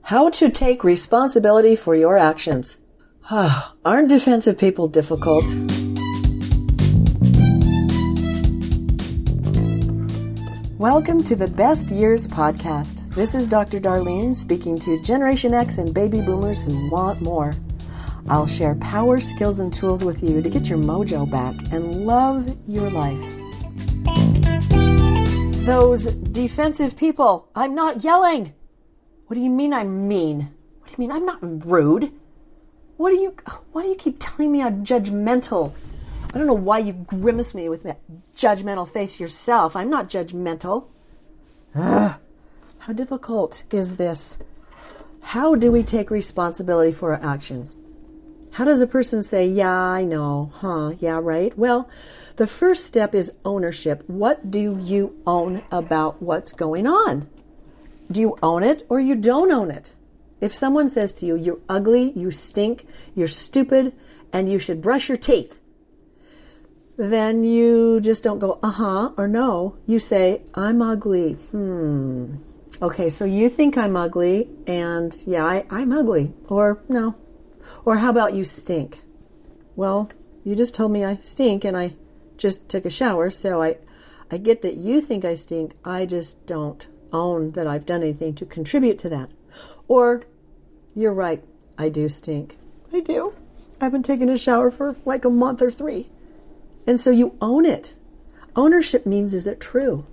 How to take responsibility for your actions. Aren't defensive people difficult? Welcome to the Best Years podcast. This is Dr. Darlene speaking to Generation X and baby boomers who want more. I'll share power, skills, and tools with you to get your mojo back and love your life. Those defensive people, I'm not yelling. What do you mean I'm mean? What do you mean I'm not rude? Why do you keep telling me I'm judgmental? I don't know why you grimace me with that judgmental face yourself. I'm not judgmental. How difficult is this? How do we take responsibility for our actions? How does a person say, yeah, I know, yeah, right? Well, the first step is ownership. What do you own about what's going on? Do you own it or you don't own it? If someone says to you, you're ugly, you stink, you're stupid, and you should brush your teeth, then you just don't go, or no. You say, I'm ugly. Okay, so you think I'm ugly, and yeah, I'm ugly. Or no. Or how about you stink? Well, you just told me I stink, and I just took a shower, so I get that you think I stink. I just don't own that I've done anything to contribute to that. Or, you're right, I do stink. I do. I haven't taken a shower for like a month or 3. And so you own it. Ownership means, is it true?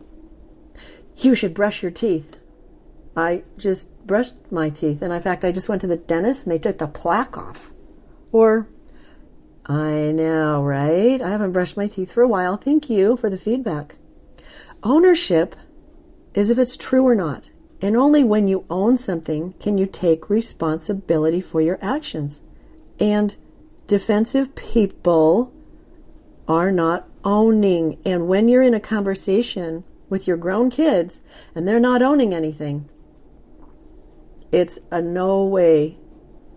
You should brush your teeth. I just brushed my teeth. And in fact, I just went to the dentist and they took the plaque off. Or, I know, right? I haven't brushed my teeth for a while. Thank you for the feedback. Ownership is if it's true or not. And only when you own something can you take responsibility for your actions. And defensive people are not owning. And when you're in a conversation with your grown kids and they're not owning anything, it's a no way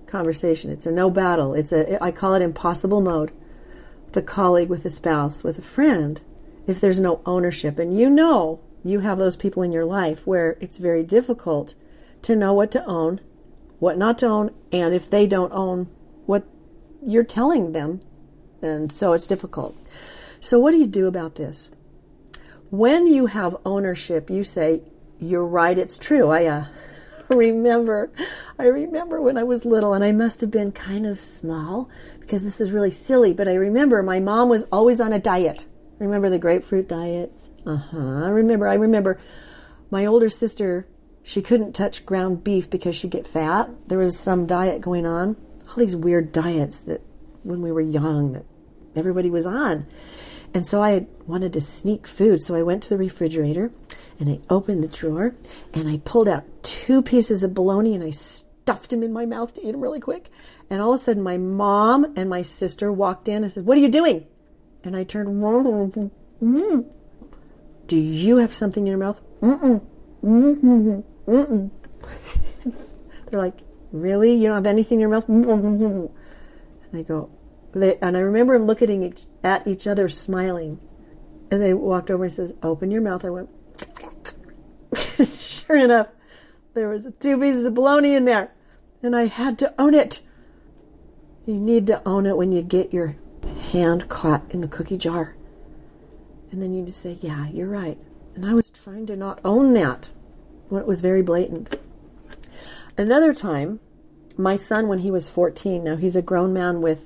conversation. It's a no battle. I call it impossible mode. With a colleague, with a spouse, with a friend, if there's no ownership. And you have those people in your life where it's very difficult to know what to own, what not to own, and if they don't own what you're telling them, and so it's difficult. So what do you do about this? When you have ownership, you say, you're right, it's true. I remember when I was little, and I must have been kind of small, because this is really silly, but I remember my mom was always on a diet. Remember the grapefruit diets? I remember my older sister, she couldn't touch ground beef because she'd get fat. There was some diet going on. All these weird diets that when we were young that everybody was on. And so I wanted to sneak food. So I went to the refrigerator and I opened the drawer and I pulled out 2 pieces of bologna and I stuffed them in my mouth to eat them really quick. And all of a sudden my mom and my sister walked in and said, "What are you doing?" And I turned, "Do you have something in your mouth?" They're like, "Really? You don't have anything in your mouth?" And they go, and I remember them looking at each other smiling. And they walked over and says, "Open your mouth." I went, sure enough, there was 2 pieces of bologna in there. And I had to own it. You need to own it when you get your hand caught in the cookie jar. And then you just say, yeah, you're right. And I was trying to not own that when it was very blatant. Another time, my son, when he was 14, now he's a grown man with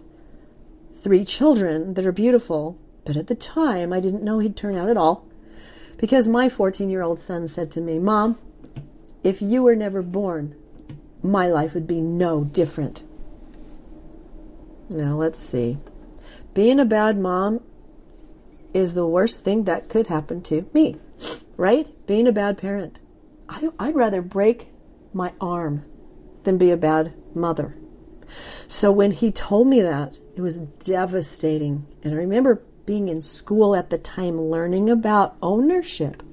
3 children that are beautiful, but at the time I didn't know he'd turn out at all, because my 14-year-old son said to me, "Mom, if you were never born, my life would be no different." Now let's see. Being a bad mom is the worst thing that could happen to me, right? Being a bad parent. I'd rather break my arm than be a bad mother. So when he told me that, it was devastating. And I remember being in school at the time learning about ownership.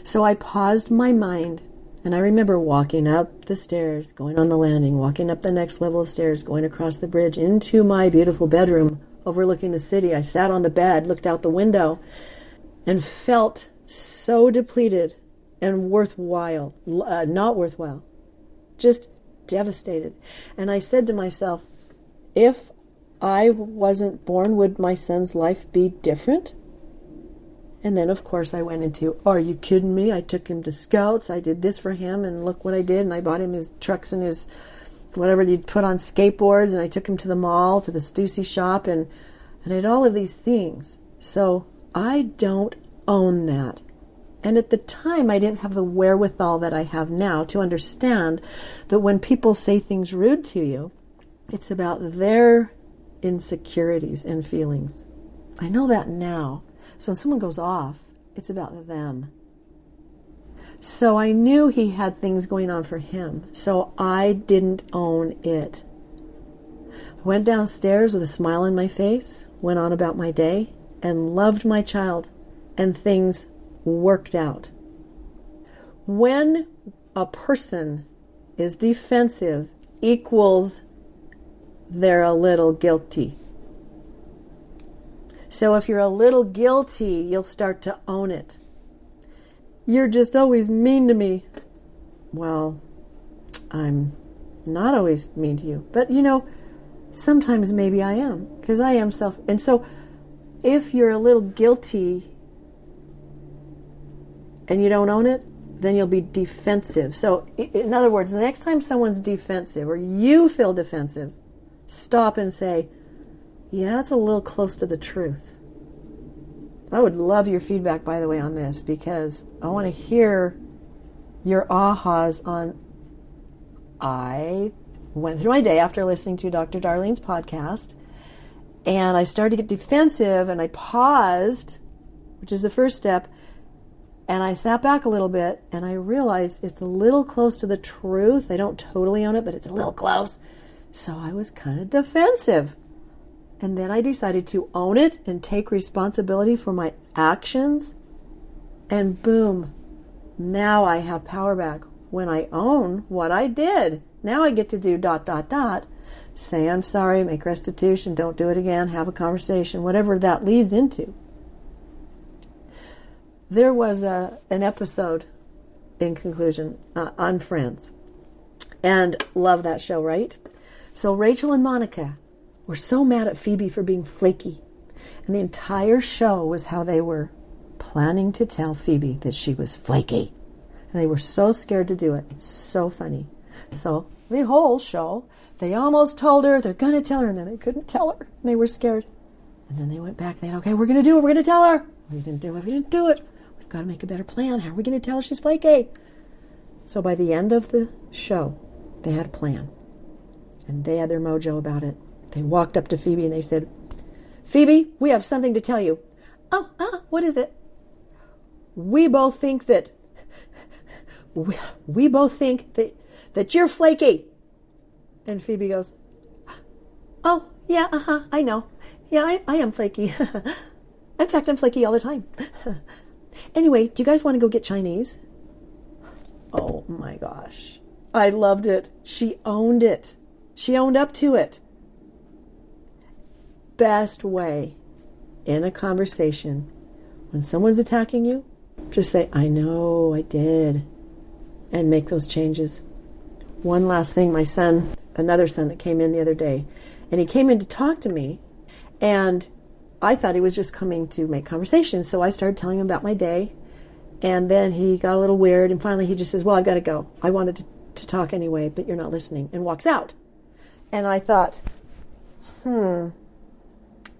So I paused my mind, and I remember walking up the stairs, going on the landing, walking up the next level of stairs, going across the bridge into my beautiful bedroom overlooking the city. I sat on the bed, looked out the window, and felt so depleted and not worthwhile. just devastated. And I said to myself, if I wasn't born, would my son's life be different? And then, of course, I went into, are you kidding me? I took him to Scouts. I did this for him, and look what I did. And I bought him his trucks and his whatever you'd put on skateboards, and I took him to the mall, to the Stussy shop, and I did all of these things. So I don't own that. And at the time, I didn't have the wherewithal that I have now to understand that when people say things rude to you, it's about their insecurities and feelings. I know that now. So when someone goes off, it's about them. So I knew he had things going on for him. So I didn't own it. I went downstairs with a smile on my face, went on about my day, and loved my child, and things worked out. When a person is defensive equals they're a little guilty. So if you're a little guilty, you'll start to own it. You're just always mean to me. Well, I'm not always mean to you. But, sometimes maybe I am. Because I am And so if you're a little guilty and you don't own it, then you'll be defensive. So, in other words, the next time someone's defensive or you feel defensive, stop and say, yeah, that's a little close to the truth. I would love your feedback, by the way, on this, because I want to hear your ahas on. I went through my day after listening to Dr. Darlene's podcast, and I started to get defensive, and I paused, which is the first step, and I sat back a little bit, and I realized it's a little close to the truth. I don't totally own it, but it's a little close. So I was kind of defensive. And then I decided to own it and take responsibility for my actions. And boom, now I have power back. When I own what I did, now I get to do ... Say I'm sorry, make restitution, don't do it again, have a conversation, whatever that leads into. There was an episode, in conclusion, on Friends. And love that show, right? So Rachel and Monica were so mad at Phoebe for being flaky. And the entire show was how they were planning to tell Phoebe that she was flaky. And they were so scared to do it. So funny. So the whole show, they almost told her, they're going to tell her, and then they couldn't tell her. And they were scared. And then they went back, and they said, okay, we're going to do it, we're going to tell her. We didn't do it, we didn't do it. We've got to make a better plan. How are we going to tell her she's flaky? So by the end of the show, they had a plan. And they had their mojo about it. They walked up to Phoebe and they said, Phoebe, we have something to tell you. Oh, what is it? We both think that you're flaky. And Phoebe goes, oh, yeah, I know. Yeah, I am flaky. In fact, I'm flaky all the time. Anyway, do you guys want to go get Chinese? Oh my gosh. I loved it. She owned it. She owned up to it. Best way in a conversation, when someone's attacking you, just say, I know, I did, and make those changes. One last thing, my son, another son that came in the other day, and he came in to talk to me, and I thought he was just coming to make conversation, so I started telling him about my day, and then he got a little weird, and finally he just says, well, I've got to go. I wanted to talk anyway, but you're not listening, and walks out. And I thought,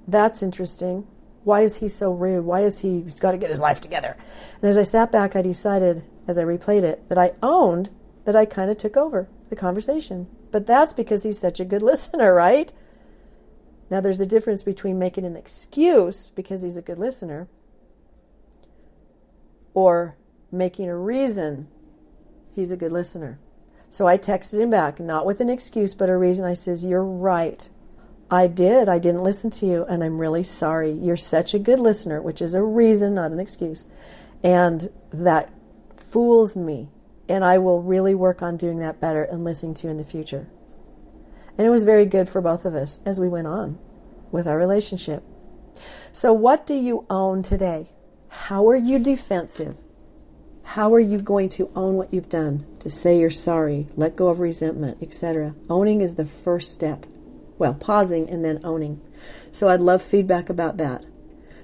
that's interesting. Why is he so rude? Why is he's got to get his life together? And as I sat back, I decided, as I replayed it, that I owned that I kind of took over the conversation. But that's because he's such a good listener, right? Now, there's a difference between making an excuse because he's a good listener or making a reason he's a good listener. So I texted him back, not with an excuse, but a reason. I says, you're right. I didn't listen to you, and I'm really sorry. You're such a good listener, which is a reason, not an excuse. And that fools me. And I will really work on doing that better and listening to you in the future. And it was very good for both of us as we went on with our relationship. So what do you own today? How are you defensive? How are you going to own what you've done? To say you're sorry, let go of resentment, etc. Owning is the first step. Well, pausing and then owning. So I'd love feedback about that.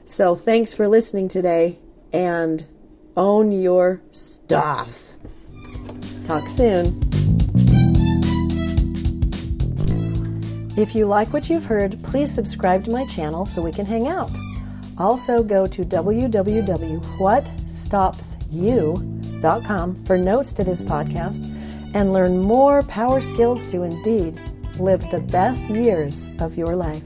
So thanks for listening today, and own your stuff. Talk soon. If you like what you've heard, please subscribe to my channel so we can hang out. Also go to www.whatstopsyou.com for notes to this podcast and learn more power skills to indeed live the best years of your life.